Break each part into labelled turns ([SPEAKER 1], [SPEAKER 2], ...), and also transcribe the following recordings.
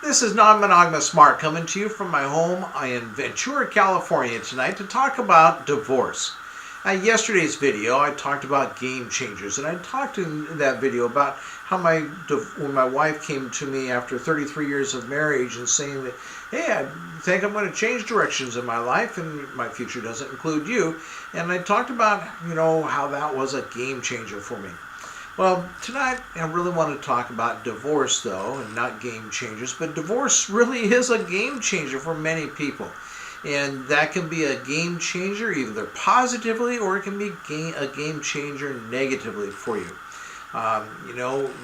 [SPEAKER 1] This is Non-Monogamous Mark coming to you from my home in Ventura, California tonight to talk about divorce. Yesterday's video I talked about game changers, and I talked in that video about how when my wife came to me after 33 years of marriage and saying that, hey, I think I'm going to change directions in my life and my future doesn't include you, and I talked about how that was a game changer for me. Well, tonight I really want to talk about divorce, though, and not game changers, but divorce really is a game changer for many people. And that can be a game changer either positively or it can be a game changer negatively for you.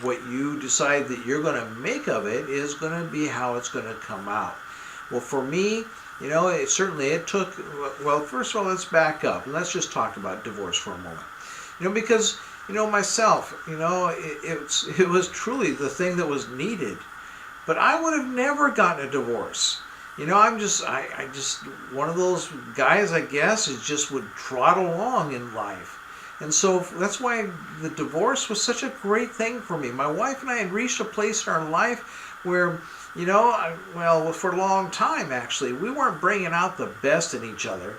[SPEAKER 1] What you decide that you're going to make of it is going to be how it's going to come out. Well, for me, it took, well, first of all, let's back up and let's just talk about divorce for a moment. Because myself, it was truly the thing that was needed. But I would have never gotten a divorce. I'm just one of those guys, I guess, who just would trot along in life. And so that's why the divorce was such a great thing for me. My wife and I had reached a place in our life where, for a long time, actually, we weren't bringing out the best in each other.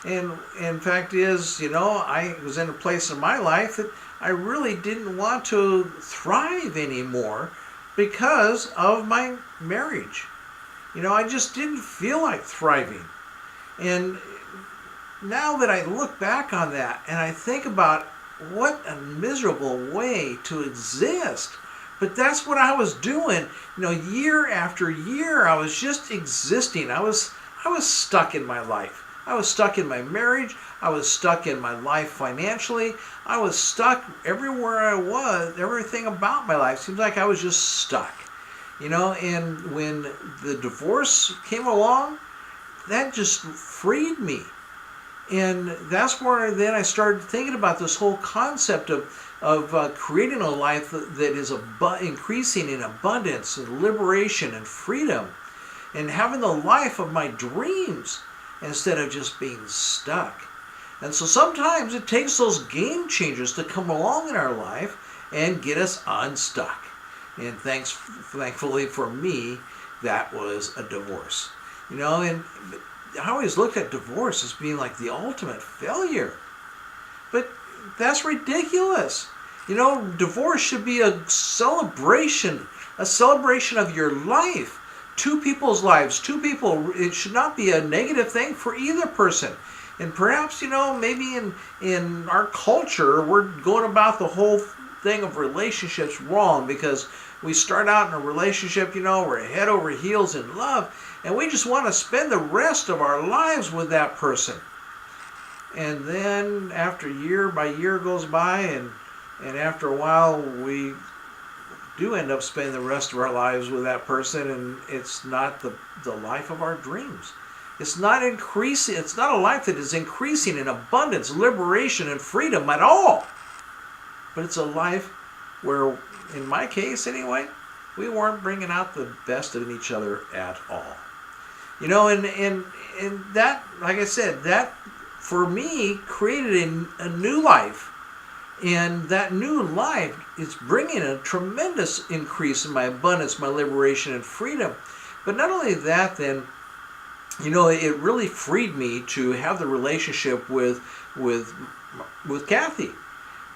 [SPEAKER 1] And fact is, I was in a place in my life that I really didn't want to thrive anymore because of my marriage. I just didn't feel like thriving. And now that I look back on that and I think about what a miserable way to exist, but that's what I was doing. Year after year, I was just existing. I was stuck in my life. I was stuck in my marriage. I was stuck in my life financially. I was stuck everywhere I was. Everything about my life seems like I was just stuck. And when the divorce came along, that just freed me. And that's where then I started thinking about this whole concept of creating a life that is increasing in abundance and liberation and freedom, and having the life of my dreams instead of just being stuck. And so sometimes it takes those game changers to come along in our life and get us unstuck. And thankfully for me, that was a divorce. And I always looked at divorce as being like the ultimate failure. But that's ridiculous. Divorce should be a celebration of your life. Two people's lives, it should not be a negative thing for either person. And perhaps, maybe in our culture, we're going about the whole thing of relationships wrong, because we start out in a relationship, we're head over heels in love, and we just want to spend the rest of our lives with that person. And then after year by year goes by, and after a while, we do end up spending the rest of our lives with that person, and it's not the life of our dreams. It's not increasing. It's not a life that is increasing in abundance, liberation, and freedom at all. But it's a life where, in my case anyway, we weren't bringing out the best in each other at all. And that, like I said, that for me created a new life. And that new life is bringing a tremendous increase in my abundance, my liberation, and freedom. But not only that, then, it really freed me to have the relationship with Kathy.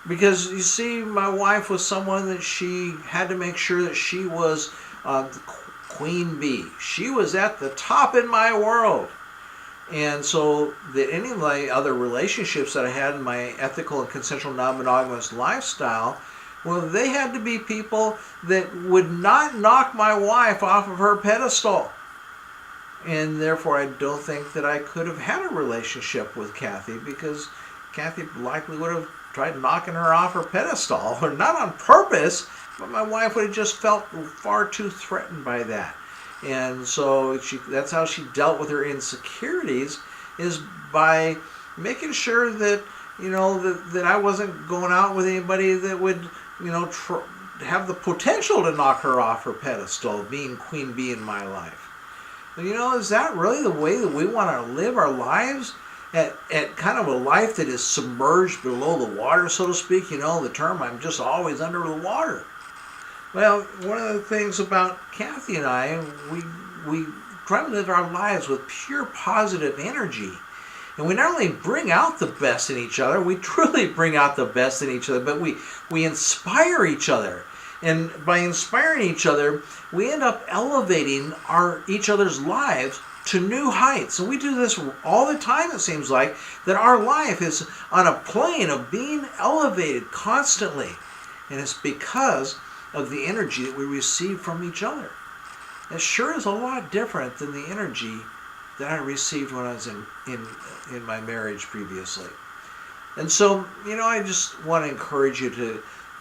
[SPEAKER 1] Because, you see, my wife was someone that she had to make sure that she was the queen bee. She was at the top in my world. And so that any of my other relationships that I had in my ethical and consensual non-monogamous lifestyle, well, they had to be people that would not knock my wife off of her pedestal. And therefore, I don't think that I could have had a relationship with Kathy, because Kathy likely would have tried knocking her off her pedestal, or not on purpose, but my wife would have just felt far too threatened by that. And so that's how she dealt with her insecurities, is by making sure that, that I wasn't going out with anybody that would, have the potential to knock her off her pedestal, being queen bee in my life. But, is that really the way that we want to live our lives? At kind of a life that is submerged below the water, so to speak, the term, I'm just always under the water. Well, one of the things about Kathy and I, we try to live our lives with pure positive energy. And we not only bring out the best in each other, we truly bring out the best in each other, but we inspire each other. And by inspiring each other, we end up elevating each other's lives to new heights. And we do this all the time, it seems like, that our life is on a plane of being elevated constantly. And it's because of the energy that we receive from each other. It sure is a lot different than the energy that I received when I was in my marriage previously. And so, I just want to encourage you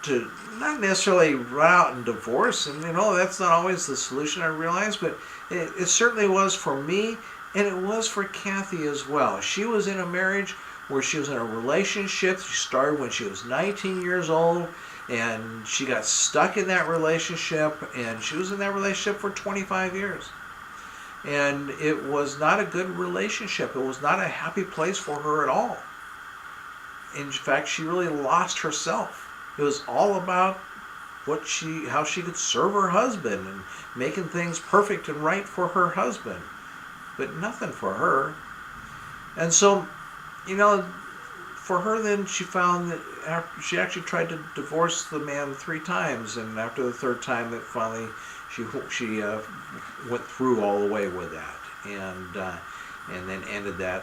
[SPEAKER 1] to not necessarily run out and divorce. And, that's not always the solution, I realize, but it certainly was for me, and it was for Kathy as well. She was in a marriage where she was in a relationship. She started when she was 19 years old, and she got stuck in that relationship, and she was in that relationship for 25 years. And it was not a good relationship. It was not a happy place for her at all. In fact, she really lost herself. It was all about how she could serve her husband and making things perfect and right for her husband, but nothing for her. And so, for her, then she found that she actually tried to divorce the man 3 times, and after the 3rd time, it finally she went through all the way with that, and then ended that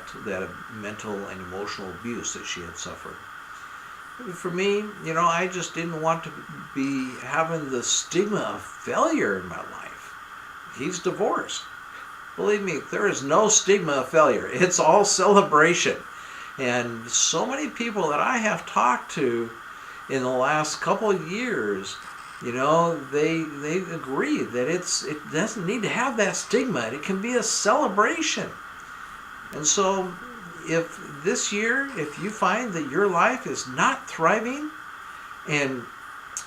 [SPEAKER 1] mental and emotional abuse that she had suffered. For me, I just didn't want to be having the stigma of failure in my life. He's divorced. Believe me, there is no stigma of failure. It's all celebration. And so many people that I have talked to in the last couple of years, they agree that it doesn't need to have that stigma. It can be a celebration. And so if this year, if you find that your life is not thriving and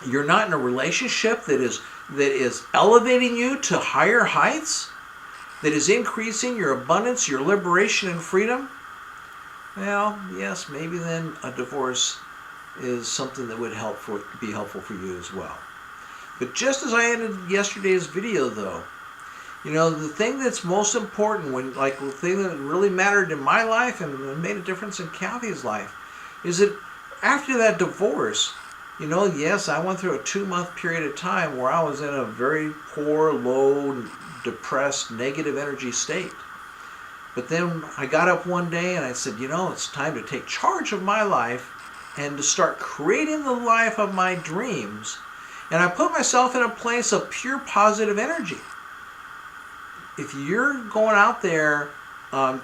[SPEAKER 1] you're not in a relationship that is elevating you to higher heights, that is increasing your abundance, your liberation and freedom, well, yes, maybe then a divorce is something that would be helpful for you as well. But just as I ended yesterday's video, though, the thing that's most important, the thing that really mattered in my life and made a difference in Kathy's life, is that after that divorce, yes, I went through a 2-month period of time where I was in a very poor, low, depressed, negative energy state. But then I got up one day and I said, it's time to take charge of my life and to start creating the life of my dreams. And I put myself in a place of pure positive energy. If you're going out there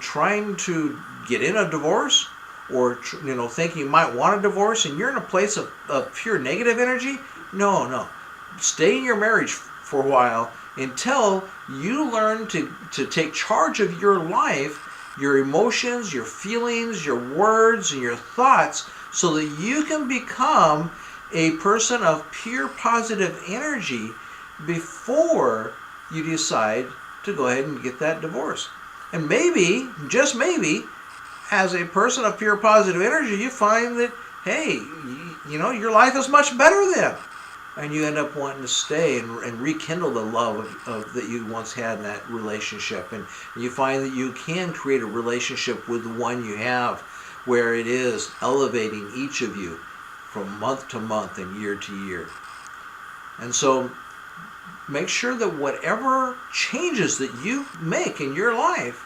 [SPEAKER 1] trying to get in a divorce, or thinking you might want a divorce, and you're in a place of pure negative energy, no. Stay in your marriage for a while until you learn to take charge of your life, your emotions, your feelings, your words, and your thoughts, so that you can become a person of pure positive energy before you decide to go ahead and get that divorce. And maybe, just maybe, as a person of pure positive energy, you find that, hey, your life is much better then. And you end up wanting to stay and rekindle the love that you once had in that relationship. And you find that you can create a relationship with the one you have where it is elevating each of you from month to month and year to year. And so make sure that whatever changes that you make in your life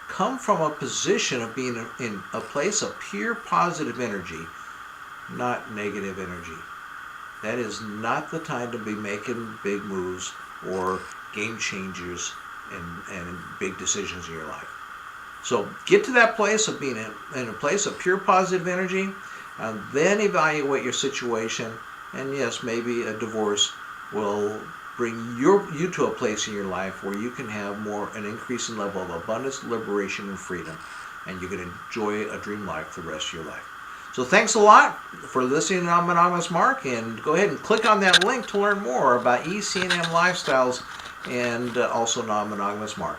[SPEAKER 1] come from a position of being in a place of pure positive energy, not negative energy. That is not the time to be making big moves or game changers and big decisions in your life. So get to that place of being in a place of pure positive energy, and then evaluate your situation. And yes, maybe a divorce will bring you to a place in your life where you can have an increasing level of abundance, liberation, and freedom, and you can enjoy a dream life the rest of your life. So thanks a lot for listening to Non-Monogamous Mark, and go ahead and click on that link to learn more about ECNM lifestyles and also Non-Monogamous Mark.